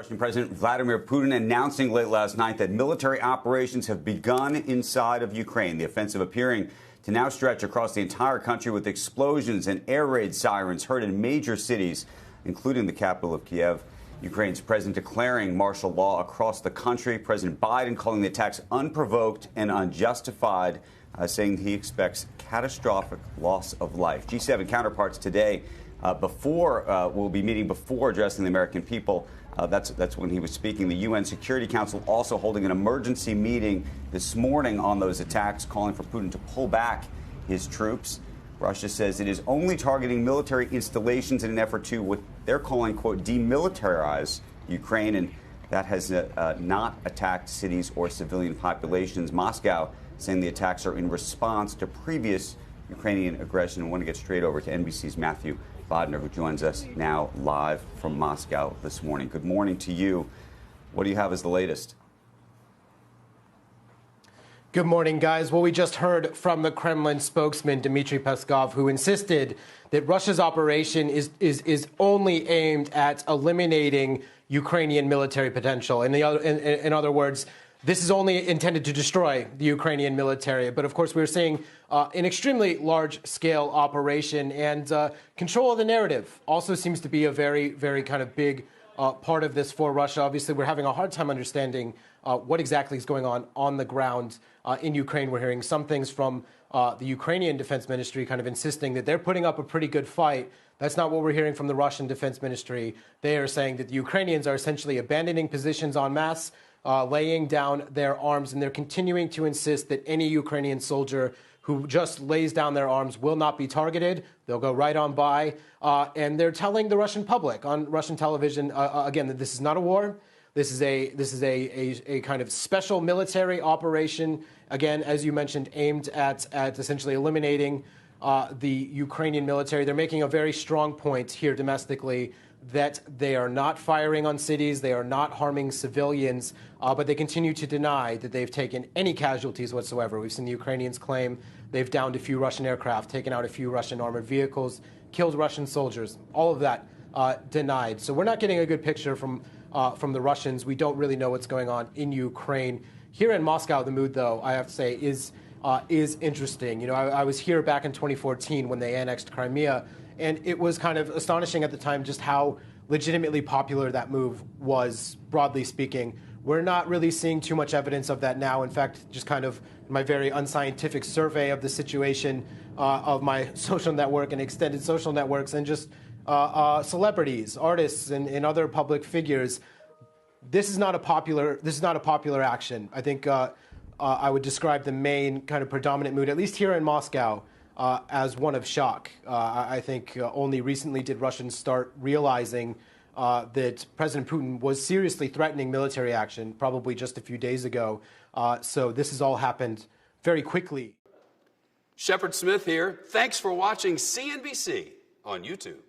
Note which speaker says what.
Speaker 1: Russian President Vladimir Putin announcing late last night that military operations have begun inside of Ukraine. The offensive appearing to now stretch across the entire country with explosions and air raid sirens heard in major cities, including the capital of Kiev. Ukraine's president declaring martial law across the country. President Biden calling the attacks unprovoked and unjustified, saying he expects catastrophic loss of life. G7 counterparts today will be meeting before addressing the American people. That's when he was speaking. The UN Security Council also holding an emergency meeting this morning on those attacks, calling for Putin to pull back his troops. Russia says it is only targeting military installations in an effort to, what they're calling, quote, demilitarize Ukraine, and that has not attacked cities or civilian populations. Moscow saying the attacks are in response to previous Ukrainian aggression. I want to get straight over to NBC's Matthew Bodner, who joins us now live from Moscow this morning. Good morning to you. What do you have as the latest?
Speaker 2: Good morning, guys. Well, we just heard from the Kremlin spokesman, Dmitry Peskov, who insisted that Russia's operation is only aimed at eliminating Ukrainian military potential. In other words, this is only intended to destroy the Ukrainian military. But of course, we're seeing an extremely large-scale operation, and control of the narrative also seems to be a very, very kind of big part of this for Russia. Obviously, we're having a hard time understanding what exactly is going on the ground in Ukraine. We're hearing some things from the Ukrainian Defense Ministry kind of insisting that they're putting up a pretty good fight. That's not what we're hearing from the Russian Defense Ministry. They are saying that the Ukrainians are essentially abandoning positions en masse, laying down their arms, and they're continuing to insist that any Ukrainian soldier who just lays down their arms will not be targeted. They'll go right on by. And they're telling the Russian public on Russian television, again, that this is not a war. This is a kind of special military operation, again, as you mentioned, aimed at essentially eliminating the Ukrainian military. They're making a very strong point here domestically that they are not firing on cities, they are not harming civilians, but they continue to deny that they've taken any casualties whatsoever. We've seen the Ukrainians claim they've downed a few Russian aircraft, taken out a few Russian armored vehicles, killed Russian soldiers. All of that denied. So we're not getting a good picture from the Russians. We don't really know what's going on in Ukraine. Here in Moscow, the mood, though, I have to say, is interesting. You know, I was here back in 2014 when they annexed Crimea, and it was kind of astonishing at the time just how legitimately popular that move was, broadly speaking. We're not really seeing too much evidence of that now. In fact, just kind of my very unscientific survey of the situation of my social network and extended social networks and just celebrities, artists, and other public figures, this is not a popular action. I think I would describe the main kind of predominant mood, at least here in Moscow, as one of shock. I think only recently did Russians start realizing that President Putin was seriously threatening military action, probably just a few days ago. So this has all happened very quickly.
Speaker 3: Shepard Smith here. Thanks for watching CNBC on YouTube.